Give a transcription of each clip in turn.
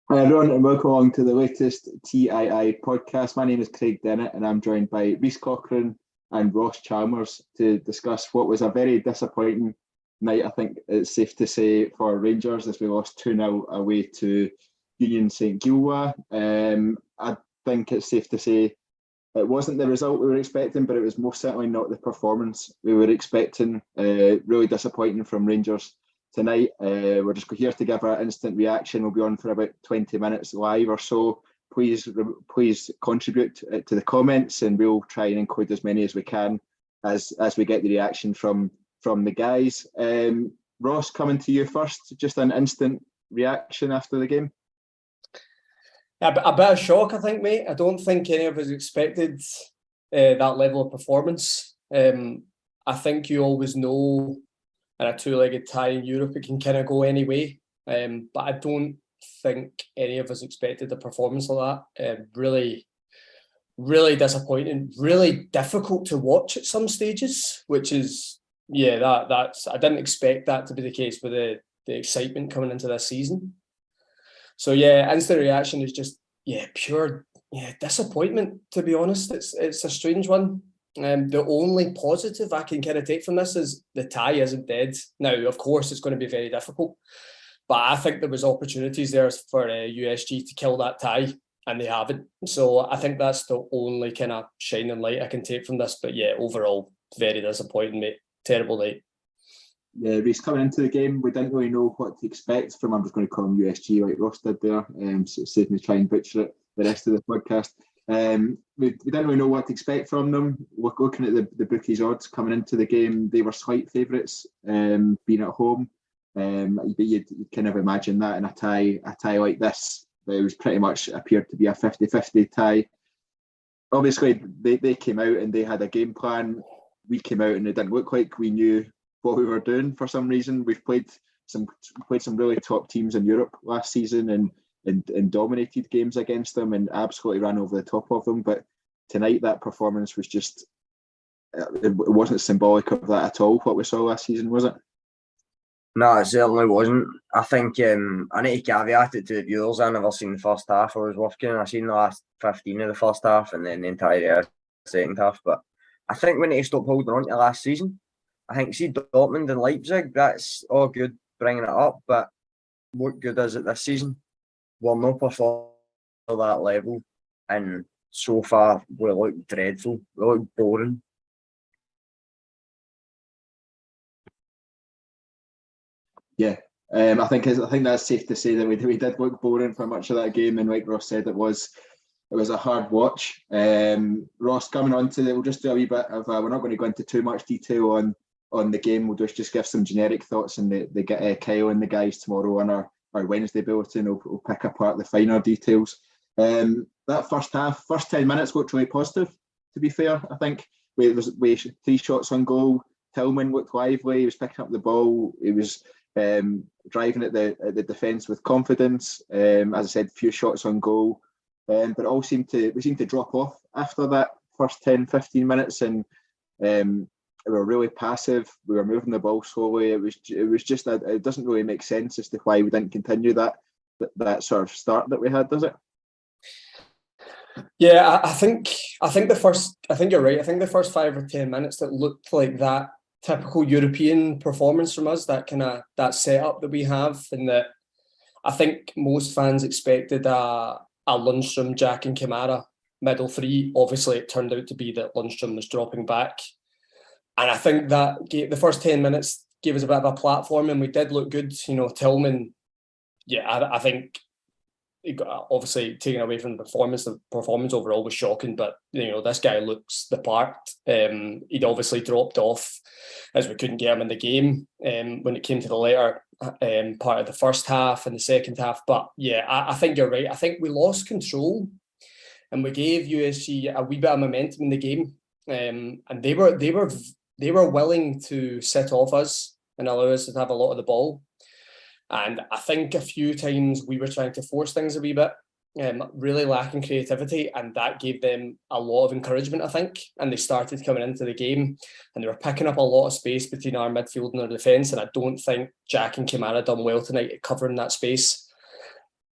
Hi everyone, and welcome along to the latest TII podcast. My name is Craig Dennett, and I'm joined by Rhys Cochrane and Ross Chalmers to discuss what was a very disappointing night, I think it's safe to say, for Rangers as we lost 2-0 away to Union St Gilloise. I think it's safe to say it wasn't the result we were expecting, but it was most certainly not the performance we were expecting. Really disappointing from Rangers tonight. We're just here to give our instant reaction. We'll be on for about 20 minutes live or so. Please contribute to the comments, and we'll try and include as many as we can as we get the reaction from the guys. Ross, coming to you first, just an instant reaction after the game. A bit of shock, I think, mate. I don't think any of us expected that level of performance. I think you always know in a two-legged tie in Europe it can kind of go any way. But I don't think any of us expected the performance of that. Really, really disappointing. Really difficult to watch at some stages, which is, that's I didn't expect that to be the case with the excitement coming into this season. So instant reaction is just pure disappointment, to be honest. It's a strange one. The only positive I can kind of take from this is the tie isn't dead. Now, of course, it's going to be very difficult, but I think there was opportunities there for USG to kill that tie, and they haven't. So I think that's the only kind of shining light I can take from this. But overall, very disappointing, mate. Terrible night. Yeah, Rhys, coming into the game, we didn't really know what to expect from. I'm just going to call him USG like Ross did there, so save me trying to butcher it the rest of the podcast. We didn't really know what to expect from them. Looking at the bookies' odds coming into the game, they were slight favourites, being at home. But you'd kind of imagine that in a tie like this, it was pretty much appeared to be a 50-50 tie. Obviously, they came out and they had a game plan. We came out and it didn't look like we knew what we were doing for some reason. We've played some really top teams in Europe last season and dominated games against them and absolutely ran over the top of them. But tonight, that performance was just, it wasn't symbolic of that at all, what we saw last season, was it? No, it certainly wasn't. I think I need to caveat it to the viewers. I never seen the first half. I was working and I seen the last 15 of the first half and then the entire second half. But I think we need to stop holding on to last season. I think, see, Dortmund and Leipzig, that's all good bringing it up, but what good is it this season? We're not performing at that level, and so far we look dreadful. We look boring. Yeah, I think that's safe to say that we did look boring for much of that game, and like Ross said, it was a hard watch. Ross, coming on to we'll just do a wee bit of. We're not going to go into too much detail on the game. We'll just give some generic thoughts, and they get Kyle and the guys tomorrow on our Wednesday bulletin. We'll pick apart the finer details. That first 10 minutes looked really positive, to be fair. I think we 3 shots on goal. Tillman looked lively. He was picking up the ball. He was driving at the defence with confidence. As I said, few shots on goal. But we seemed to drop off after that first 10-15 minutes, and we were really passive. We were moving the ball slowly. It was just that it doesn't really make sense as to why we didn't continue that sort of start that we had, does it? Yeah, I think you're right. I think the first 5 or 10 minutes that looked like that typical European performance from us, that kind of that setup that we have, and that I think most fans expected a Lundstrom, Jack and Kamara middle three. Obviously, it turned out to be that Lundstrom was dropping back. And I think that the first 10 minutes gave us a bit of a platform, and we did look good. Tillman, I think, obviously taken away from the performance overall was shocking, but this guy looks the part. He'd obviously dropped off as we couldn't get him in the game when it came to the later part of the first half and the second half. But I think you're right. I think we lost control, and we gave USG a wee bit of momentum in the game, and they were willing to sit off us and allow us to have a lot of the ball. And I think a few times we were trying to force things a wee bit, really lacking creativity, and that gave them a lot of encouragement, I think. And they started coming into the game, and they were picking up a lot of space between our midfield and our defence. And I don't think Jack and Kamara done well tonight at covering that space.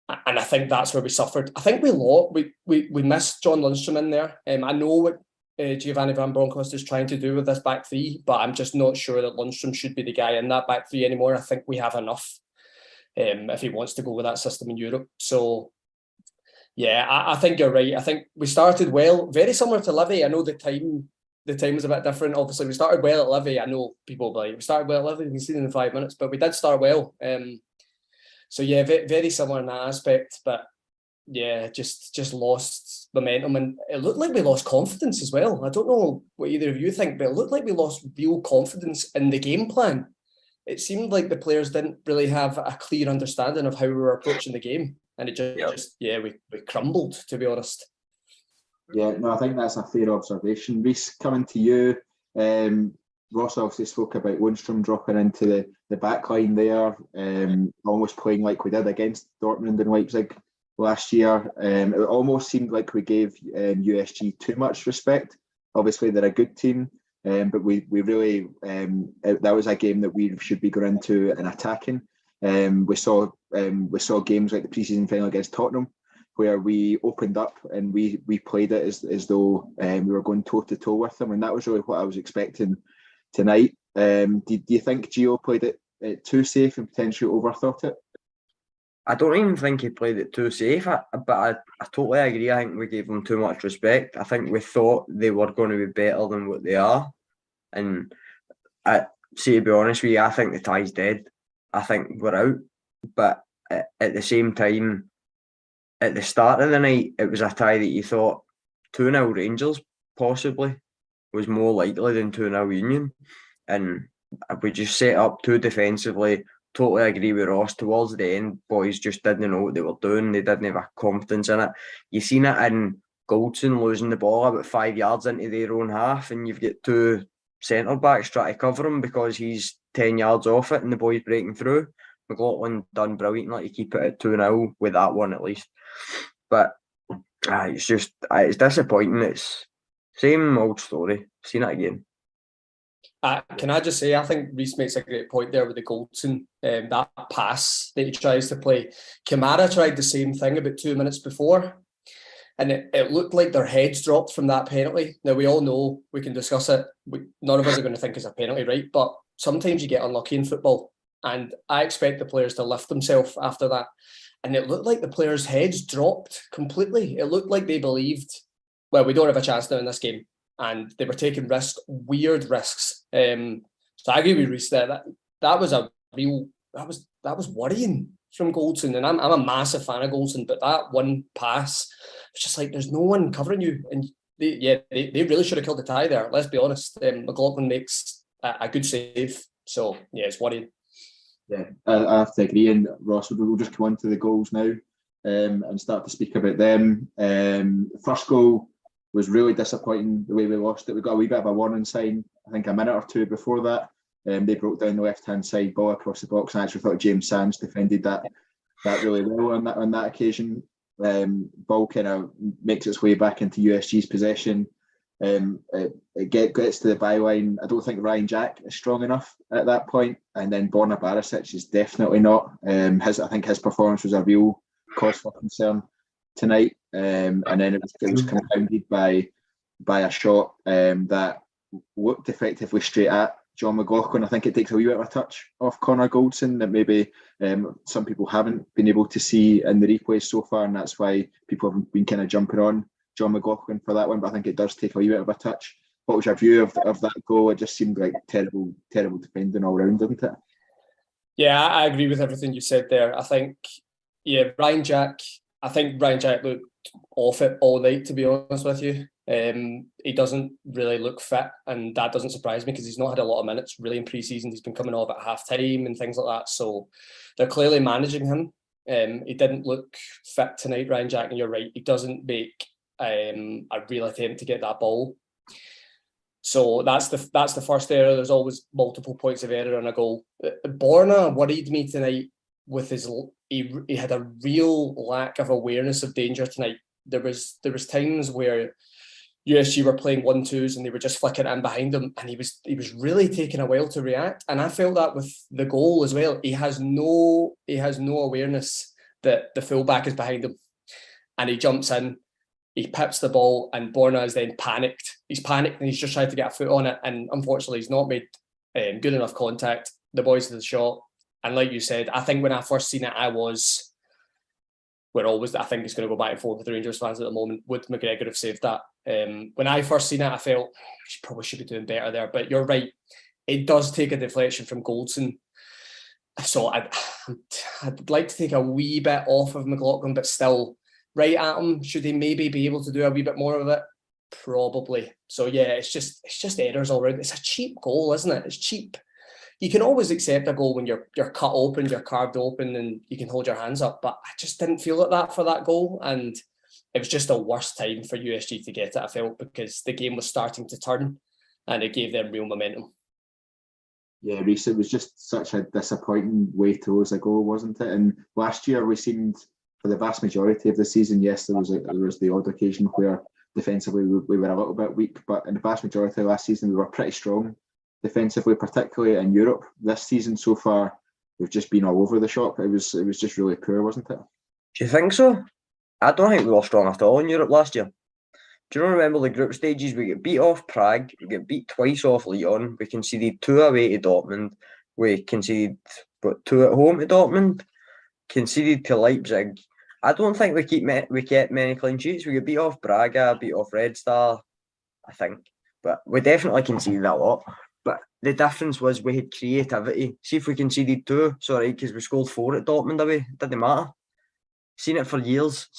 And I think that's where we suffered. I think we missed John Lundstram in there. I know what Giovanni Van Bronckhorst is trying to do with this back three, but I'm just not sure that Lundstram should be the guy in that back three anymore. I think we have enough if he wants to go with that system in Europe. So, yeah, I think you're right. I think we started well, very similar to Livy. I know the time was a bit different. Obviously, we started well at Livy. I know people will be like, we started well at Livy, we can see it in 5 minutes, but we did start well. So yeah, very similar in that aspect, but yeah, just lost momentum, and it looked like we lost confidence as well. I don't know what either of you think, but it looked like we lost real confidence in the game plan. It seemed like the players didn't really have a clear understanding of how we were approaching the game, and it just we crumbled, to be honest. Yeah, no, I think that's a fair observation. Rhys, coming to you, Ross obviously spoke about Lundstram dropping into the back line there, almost playing like we did against Dortmund and Leipzig last year. It almost seemed like we gave USG too much respect. Obviously, they're a good team, but we really that was a game that we should be going into and attacking. We saw games like the pre-season final against Tottenham, where we opened up and we played it as though we were going toe to toe with them, and that was really what I was expecting tonight. Do you think Gio played it too safe and potentially overthought it? I don't even think he played it too safe, but I totally agree. I think we gave them too much respect. I think we thought they were going to be better than what they are. And to be honest with you, I think the tie's dead. I think we're out. But at the same time, at the start of the night, it was a tie that you thought 2-0 Rangers possibly was more likely than 2-0 Union. And we just set up too defensively. Totally agree with Ross. Towards the end, boys just didn't know what they were doing. They didn't have a confidence in it. You seen it in Goldson losing the ball about 5 yards into their own half, and you've got two centre backs trying to cover him because he's 10 yards off it and the boy's breaking through. McLaughlin done brilliantly to keep it at 2-0 with that one at least. But it's disappointing. It's same old story. Seen it again. Can I just say, I think Rhys makes a great point there with the Goldson, that pass that he tries to play. Kamara tried the same thing about 2 minutes before, and it looked like their heads dropped from that penalty. Now, we all know, we can discuss it, none of us are going to think it's a penalty, right? But sometimes you get unlucky in football, and I expect the players to lift themselves after that. And it looked like the players' heads dropped completely. It looked like they believed, well, we don't have a chance now in this game. And they were taking risks, weird risks. So I agree with Rhys there. That was worrying from Goldson. And I'm a massive fan of Goldson, but that one pass, it's just like there's no one covering you. And they really should have killed the tie there. Let's be honest. McLaughlin makes a good save. So yeah, it's worrying. Yeah, I have to agree. And Ross, we'll just come on to the goals now and start to speak about them. First goal was really disappointing the way we lost it. We got a wee bit of a warning sign, I think a minute or two before that. They broke down the left-hand side, ball across the box. And I actually thought James Sands defended that really well on that occasion. Ball kind of makes its way back into USG's possession. It gets to the byline. I don't think Ryan Jack is strong enough at that point, and then Borna Barisic is definitely not. I think his performance was a real cause for concern tonight, and then it was compounded by a shot that looked effectively straight at John McLaughlin. I think it takes a wee bit of a touch off Connor Goldson that maybe some people haven't been able to see in the replays so far, and that's why people have been kind of jumping on John McLaughlin for that one. But I think it does take a wee bit of a touch. What was your view of that goal? It just seemed like terrible defending all round, didn't it? Yeah, I agree with everything you said there. I think Ryan Jack looked off it all night, to be honest with you. He doesn't really look fit, and that doesn't surprise me because he's not had a lot of minutes really in pre-season. He's been coming off at half-time and things like that. So they're clearly managing him. He didn't look fit tonight, Ryan Jack, and you're right. He doesn't make a real attempt to get that ball. So that's the first error. There's always multiple points of error on a goal. Borna worried me tonight with his. He had a real lack of awareness of danger tonight. There was times where USG were playing 1-2s and they were just flicking it in behind him, and he was really taking a while to react. And I felt that with the goal as well. He has no awareness that the fullback is behind him, and he jumps in, he pips the ball, and Borna is then panicked. He's panicked and he's just trying to get a foot on it, and unfortunately he's not made good enough contact. The boys did the shot, and like you said, I think when I first seen it, I think it's going to go back and forth with the Rangers fans at the moment. Would McGregor have saved that? When I first seen it, I felt she probably should be doing better there. But you're right, it does take a deflection from Goldson. So I'd like to take a wee bit off of McLaughlin, but still, right at him. Should he maybe be able to do a wee bit more of it? Probably. So yeah, it's just errors all around. It's a cheap goal, isn't it? It's cheap. You can always accept a goal when you're cut open, you're carved open, and you can hold your hands up. But I just didn't feel like that for that goal, and it was just a worse time for USG to get it, I felt, because the game was starting to turn, and it gave them real momentum. Yeah, Reece, it was just such a disappointing way to lose a goal, wasn't it? And last year we seemed, for the vast majority of the season, yes, there was the odd occasion where defensively we were a little bit weak, but in the vast majority of last season we were pretty strong defensively, particularly in Europe. This season so far, we've just been all over the shop. It was just really poor, wasn't it? Do you think so? I don't think we were strong at all in Europe last year. Do you remember the group stages? We get beat off Prague, we get beat twice off Lyon, we conceded 2 away to Dortmund, we conceded 2 at home to Dortmund, conceded to Leipzig. I don't think we kept many clean sheets. We get beat off Braga, beat off Red Star, I think. But we definitely conceded a lot. But the difference was we had creativity. See if we conceded 2, sorry, because we scored 4 at Dortmund away. It didn't matter. Seen it for years.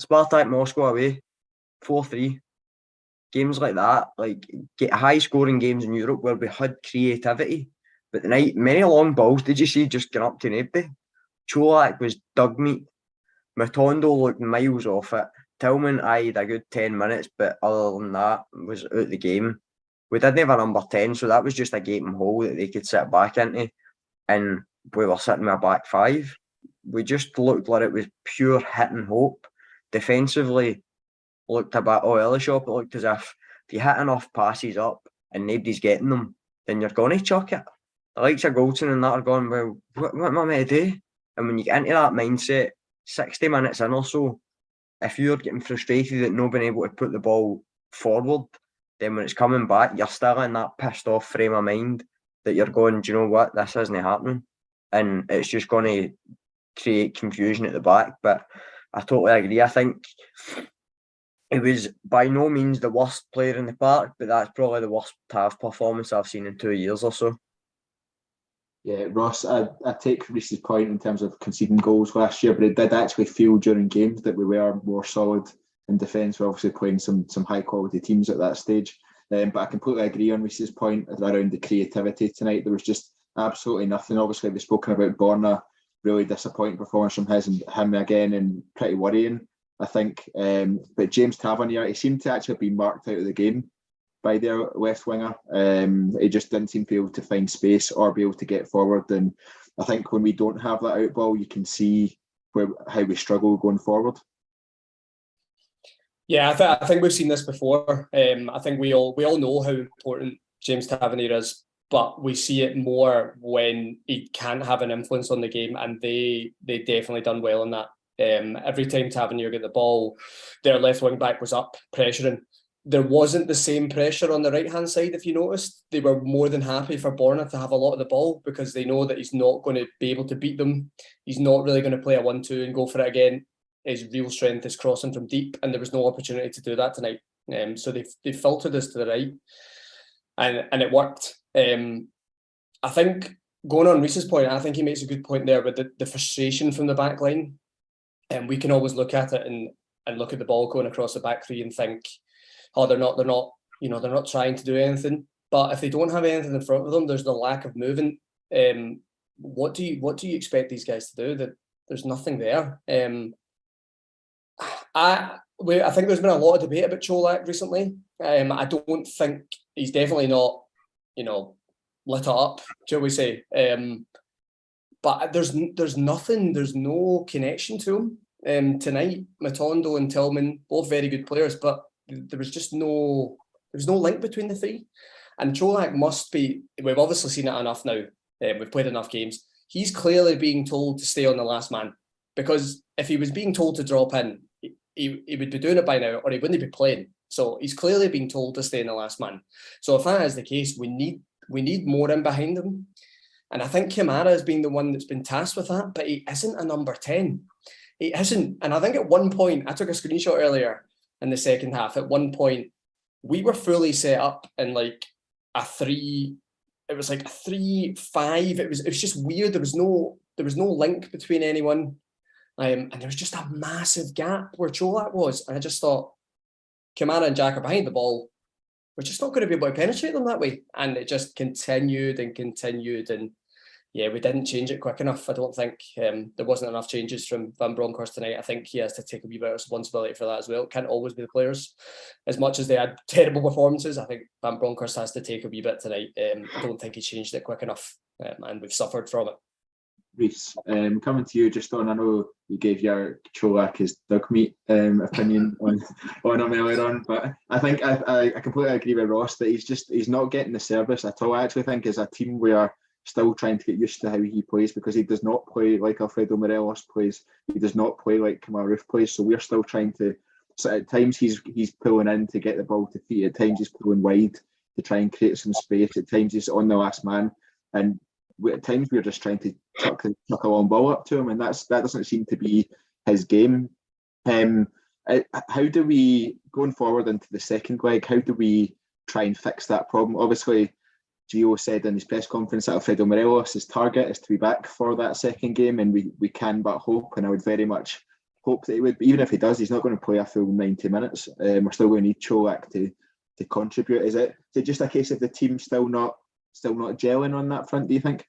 Spartak Moscow away, 4-3. Games like that, like get high scoring games in Europe where we had creativity. But tonight, many long balls, did you see, just going up to nobody? Cholak was dug meat. Matondo looked miles off it. Tillman, I had a good 10 minutes, but other than that, was out the game. We didn't have a number 10, so that was just a gaping hole that they could sit back into. And we were sitting with a back 5. We just looked like it was pure hit and hope. Defensively, looked a bit oily shop. It looked as if you hit enough passes up and nobody's getting them, then you're going to chuck it. The likes of Goldson and that are going, well, what am I meant to do? And when you get into that mindset, 60 minutes in or so, if you're getting frustrated at not being able to put the ball forward, then when it's coming back, you're still in that pissed off frame of mind that you're going, do you know what, this isn't happening. And it's just going to create confusion at the back. But I totally agree. I think it was by no means the worst player in the park, but that's probably the worst half performance I've seen in 2 years or so. Yeah, Ross, I take Reece's point in terms of conceding goals last year, but it did actually feel during games that we were more solid in defence. We're obviously playing some high quality teams at that stage. But I completely agree on Reece's point around the creativity tonight. There was just absolutely nothing. Obviously, we've spoken about Borna, really disappointing performance from him again, and pretty worrying, I think. But James Tavernier, he seemed to actually be marked out of the game by their left winger. He just didn't seem to be able to find space or be able to get forward. And I think when we don't have that out ball, you can see how we struggle going forward. Yeah, I think we've seen this before. I think we all know how important James Tavernier is, but we see it more when he can't have an influence on the game, and they definitely done well in that. Every time Tavernier got the ball, their left wing back was up pressuring. There wasn't the same pressure on the right-hand side, if you noticed. They were more than happy for Borna to have a lot of the ball because they know that he's not going to be able to beat them. He's not really going to play a 1-2 and go for it again. His real strength is crossing from deep, and there was no opportunity to do that tonight. So they filtered us to the right, and it worked. I think, going on Reece's point, I think he makes a good point there with the frustration from the back line. And we can always look at it and look at the ball going across the back 3 and think, oh, they're not trying to do anything. But if they don't have anything in front of them, there's the lack of movement. What do you expect these guys to do? That there's nothing there. I think there's been a lot of debate about Cholak recently. I don't think he's definitely not, lit it up, shall we say? But there's nothing. There's no connection to him. Tonight, Matondo and Tillman, both very good players, but there was no link between the 3. And Cholak must be. We've obviously seen it enough now. We've played enough games. He's clearly being told to stay on the last man, because if he was being told to drop in, he would be doing it by now, or he wouldn't be playing. So he's clearly being told to stay in the last man. So if that is the case, we need more in behind him. And I think Kamara has been the one that's been tasked with that, but he isn't a number 10. He isn't. And I think at one point, I took a screenshot earlier in the second half. At one point, we were fully set up in like a 3. It was like a 3-5. It was just weird. There was no link between anyone. And there was just a massive gap where Cholak was. And I just thought, Kamara and Jack are behind the ball. We're just not going to be able to penetrate them that way. And it just continued. And yeah, we didn't change it quick enough. I don't think there wasn't enough changes from Van Bronckhorst tonight. I think he has to take a wee bit of responsibility for that as well. It can't always be the players. As much as they had terrible performances, I think Van Bronckhorst has to take a wee bit tonight. I don't think he changed it quick enough, and we've suffered from it. Reece, coming to you just on, I know you gave your Cholak his dog meat opinion on him earlier on, but I think I completely agree with Ross that he's not getting the service at all. I actually think as a team we are still trying to get used to how he plays, because he does not play like Alfredo Morelos plays. He does not play like Kemar Roofe plays. So we're still trying to. So at times he's pulling in to get the ball to feet. At times he's pulling wide to try and create some space. At times he's on the last man, and at times we're just trying to chuck a long ball up to him, and that doesn't seem to be his game. How do we, going forward into the second leg, how do we try and fix that problem? Obviously, Gio said in his press conference that Alfredo Morelos' target is to be back for that second game, and we can but hope, and I would very much hope that he would. But even if he does, he's not going to play a full 90 minutes. We're still going to need Cholak to contribute. Is it just a case of the team still not gelling on that front, do you think?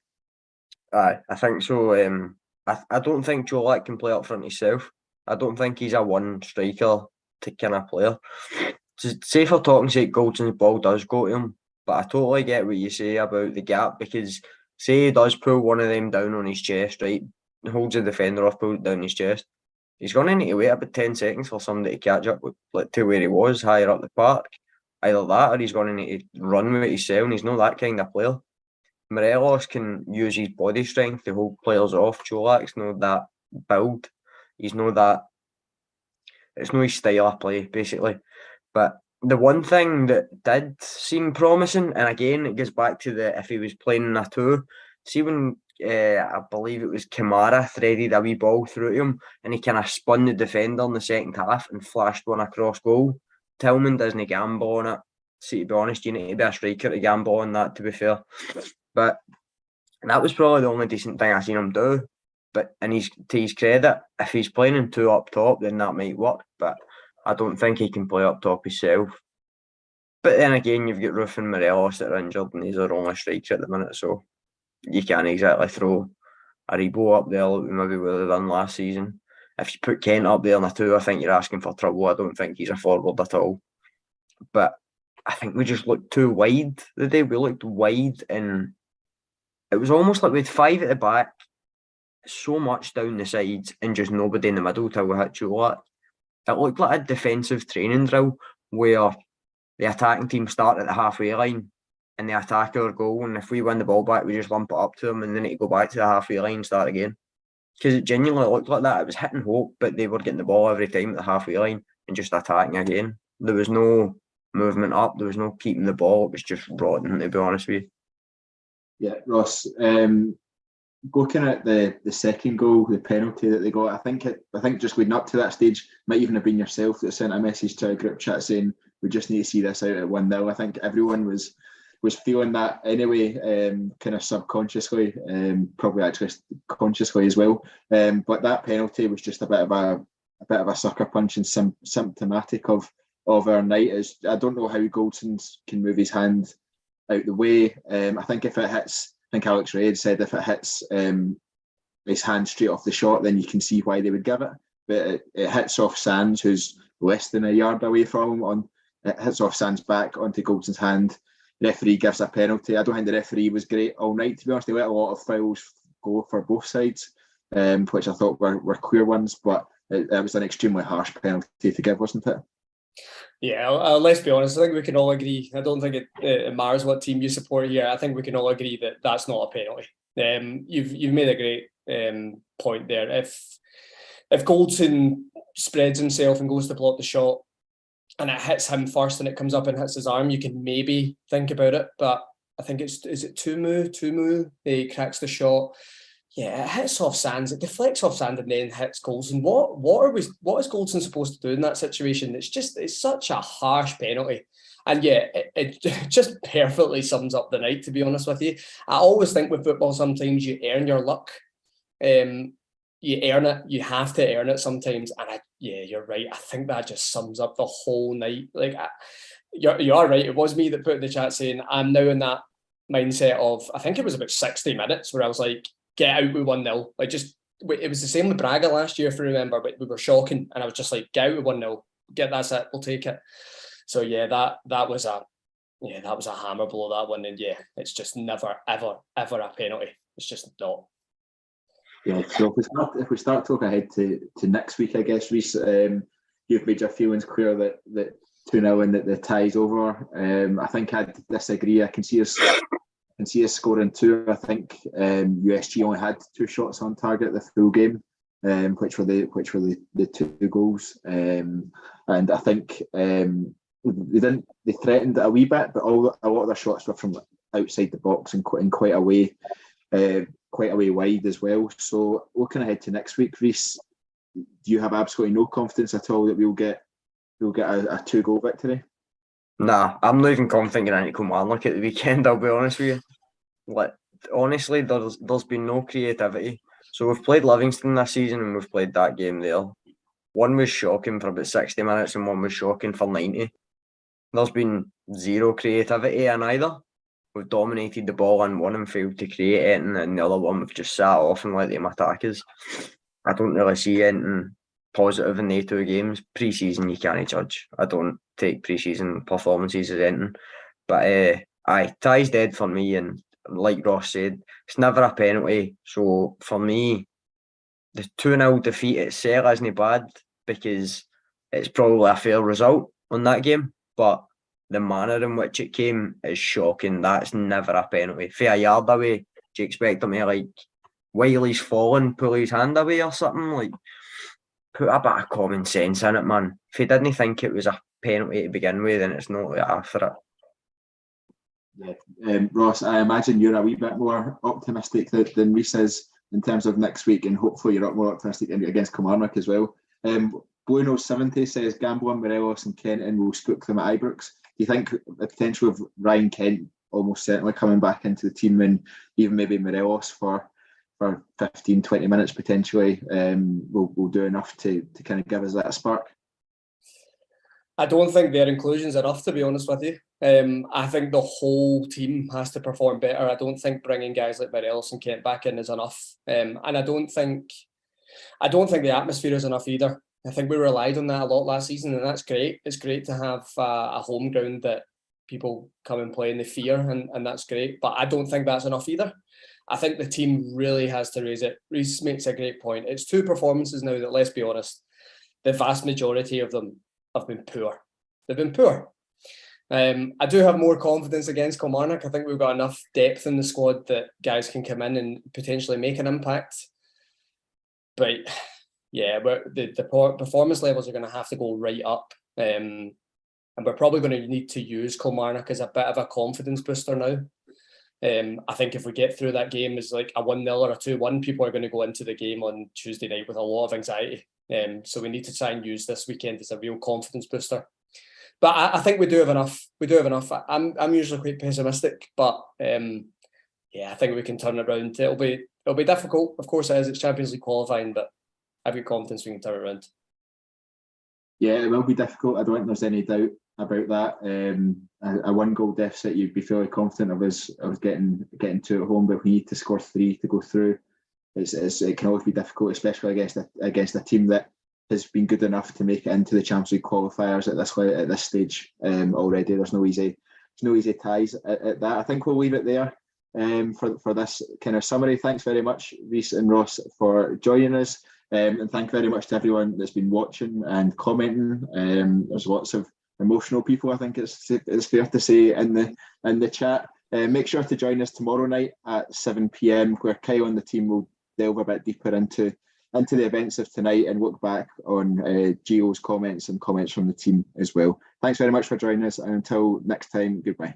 I think so. I don't think Cholak can play up front himself. I don't think he's a one striker kind of player. Say for talking sake, Goldson's ball does go to him, but I totally get what you say about the gap, because say he does pull one of them down on his chest, right, holds the defender off, pull it down his chest, he's going to need to wait about 10 seconds for somebody to catch up to where he was higher up the park. Either that, or he's going to need to run with himself, and he's not that kind of player. Morelos can use his body strength to hold players off. Cholak's not that build. He's not that. It's not his style of play, basically. But the one thing that did seem promising, and again, it goes back to if he was playing in a 2, see when I believe it was Kamara threaded a wee ball through to him, and he kind of spun the defender in the second half and flashed one across goal. Tillman doesn't gamble on it. See, to be honest, you need to be a striker to gamble on that, to be fair. But that was probably the only decent thing I seen him do. But to his credit, if he's playing in 2 up top, then that might work. But I don't think he can play up top himself. But then again, you've got Roofe and Morelos that are injured, and he's our only striker at the minute, so you can't exactly throw Aribo up there like we maybe would have done last season. If you put Kent up there in a 2, I think you're asking for trouble. I don't think he's a forward at all. But I think we just looked too wide the day. We looked wide, and it was almost like we had 5 at the back, so much down the sides, and just nobody in the middle till we hit Cholak. It looked like a defensive training drill where the attacking team start at the halfway line and they attack our goal, and if we win the ball back, we just lump it up to them, and then it go back to the halfway line and start again. Because it genuinely looked like that. It was hit and hope, but they were getting the ball every time at the halfway line and just attacking again. There was no movement up. There was no keeping the ball. It was just rotten, to be honest with you. Yeah, Ross. Looking at the second goal, the penalty that they got, I think just leading up to that stage, might even have been yourself that sent a message to our group chat saying we just need to see this out at 1-0. I think everyone was feeling that anyway, kind of subconsciously, probably actually consciously as well. But that penalty was just a bit of a sucker punch and symptomatic of our night. I don't know how Goldson can move his hand out the way. I think if it hits, I think Alex Ray had said if it hits his hand straight off the shot, then you can see why they would give it. But it hits off Sands, who's less than a yard away from him. It hits off Sands' back onto Goldson's hand. The referee gives a penalty. I don't think the referee was great all night, to be honest. They let a lot of fouls go for both sides, which I thought were clear ones, but it was an extremely harsh penalty to give, wasn't it? Yeah, let's be honest. I think we can all agree. I don't think it matters what team you support here. I think we can all agree that that's not a penalty. You've made a great point there. If if Goldson spreads himself and goes to block the shot and it hits him first and it comes up and hits his arm, you can maybe think about it. But I think is it Tumu? He cracks the shot. Yeah, it hits off Sands, it deflects off Sand and then hits Goldson. What is Goldson supposed to do in that situation? It's such a harsh penalty. And yeah, it just perfectly sums up the night, to be honest with you. I always think with football, sometimes you earn your luck. You earn it. You have to earn it sometimes. And you're right. I think that just sums up the whole night. Like, you are right. It was me that put in the chat saying I'm now in that mindset of, I think it was about 60 minutes where I was like, get out with 1-0. Like, just, it was the same with Braga last year, if you remember, but we were shocking. And I was just like, get out with 1-0. That's it. We'll take it. So yeah, that was a hammer blow, that one. And yeah, it's just never, ever, ever a penalty. It's just not. Yeah, so if we start talking ahead to next week, I guess, Rhys, you've made your feelings clear that 2-0 and that the tie's over. I think I'd disagree. I can see us scoring 2. I think USG only had 2 shots on target the full game, which were the 2 goals. And I think they threatened it a wee bit, but a lot of their shots were from outside the box and quite a way wide as well. So looking ahead to next week, Rhys, do you have absolutely no confidence at all that we'll get a 2-goal victory? Nah, I'm not even confident I need to come on at the weekend, I'll be honest with you. Like, honestly, there's been no creativity. So we've played Livingston this season and we've played that game there. One was shocking for about 60 minutes and one was shocking for 90. There's been zero creativity in either. We've dominated the ball in one and failed to create it, and in the other one we've just sat off and let them attack us. I don't really see anything positive in the 2 games. Pre-season you can't judge. I don't take pre-season performances as anything. But tie's dead for me, and like Ross said, it's never a penalty. So for me, the 2-0 defeat itself isn't bad because it's probably a fair result on that game. But the manner in which it came is shocking. That's never a penalty. For a yard away, do you expect him to, like, while he's falling, pull his hand away or something? Like, put a bit of common sense in it, man. If he didn't think it was a penalty to begin with, then it's not after it. Yeah, Ross, I imagine you're a wee bit more optimistic than Rhys is in terms of next week, and hopefully you're more optimistic against Kilmarnock as well. Bruno70 says Gamble on Morelos and Kenton will spook them at Ibrox. Do you think the potential of Ryan Kent almost certainly coming back into the team, and even maybe Morelos for 15-20 minutes potentially will do enough to kind of give us that spark? I don't think their inclusion's enough, to be honest with you. I think the whole team has to perform better. I don't think bringing guys like Morelos and Kent back in is enough. And I don't think the atmosphere is enough either. I think we relied on that a lot last season, and that's great. It's great to have a home ground that people come and play in the fear, and that's great. But I don't think that's enough either. I think the team really has to raise it. Rhys makes a great point. It's 2 performances now that, let's be honest, the vast majority of them have been poor. They've been poor. I do have more confidence against Kilmarnock. I think we've got enough depth in the squad that guys can come in and potentially make an impact. But yeah, the performance levels are going to have to go right up. And we're probably going to need to use Kilmarnock as a bit of a confidence booster now. I think if we get through that game as like a 1-0 or a 2-1, people are going to go into the game on Tuesday night with a lot of anxiety. So we need to try and use this weekend as a real confidence booster. But I think we do have enough. I'm usually quite pessimistic, but yeah, I think we can turn it around. It'll be difficult, of course it is. It's Champions League qualifying, but I've got confidence we can turn it around. Yeah, it will be difficult. I don't think there's any doubt about that. A 1-goal deficit, you'd be fairly confident of us getting 2 at home, but we need to score 3 to go through. It can always be difficult, especially against a team that has been good enough to make it into the Champions League qualifiers at this stage already. There's no easy ties at that. I think we'll leave it there for this kind of summary. Thanks very much, Rhys and Ross, for joining us. And thank you very much to everyone that's been watching and commenting. There's lots of emotional people, I think it's fair to say, in the chat. Make sure to join us tomorrow night at 7 p.m, where Kyle and the team will delve a bit deeper into into the events of tonight and look back on Gio's comments and comments from the team as well. Thanks very much for joining us, and until next time, goodbye.